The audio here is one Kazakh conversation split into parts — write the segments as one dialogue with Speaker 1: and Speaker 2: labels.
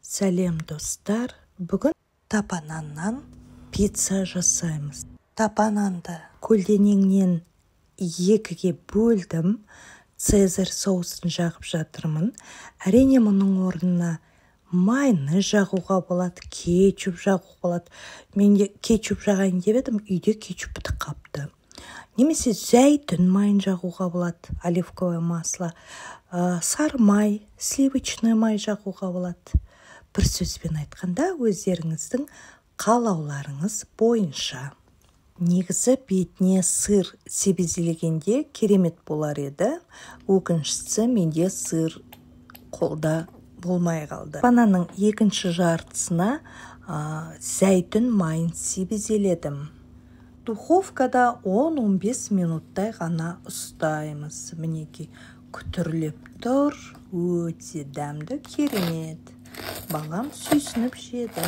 Speaker 1: Сәлем достар, бүгін тапананнан пицца жасаймыз. Тапананды көлденеңнен екіге бөлдім, цезарь соусын жағып жатырмын. Әрине мұның орнына майонез жағуға болады, кетчуп жағуға болады. Менде кетчуп жағайын деп едім, үйде кетчуп бітіп қапты. Немесе зәйтүн майын жағуға болады, оливковое масло, сары май, сливочный май жағуға болады. Бір сөзбен айтқанда, өздеріңіздің қалауларыңыз бойынша. Негізі бетіне сыр себезілгенде керемет болар еді. Өкініштісі менде сыр қолда болмай қалды. Бананның екінші жартысына зәйтүн майын себезеледім. Духовкада 10-15 минуттай ғана ұстаймыз. Мінекей күтірлеп тұр, өте дәмді, керемет. Балам сүйсініп жеді.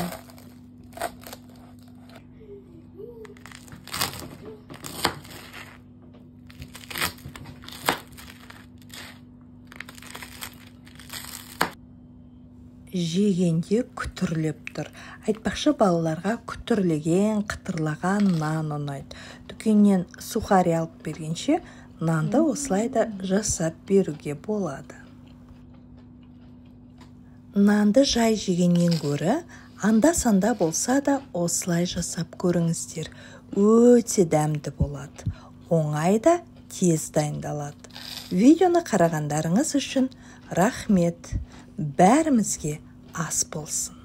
Speaker 1: Жегенде күтірлеп тұр. Айтпақшы, балаларға күтірлеген, қытырлаған нан ұнайды. Дүкеннен сухари алып бергенше, нанды осылайда жасап беруге болады. Нанды жай жегеннен гөрі, анда-санда болса да осылай жасап көріңіздер. Өте дәмді болады. Оңайда тез дайындалады. Видеоны қарағандарыңыз үшін рахмет. Бәрімізге ас болсын.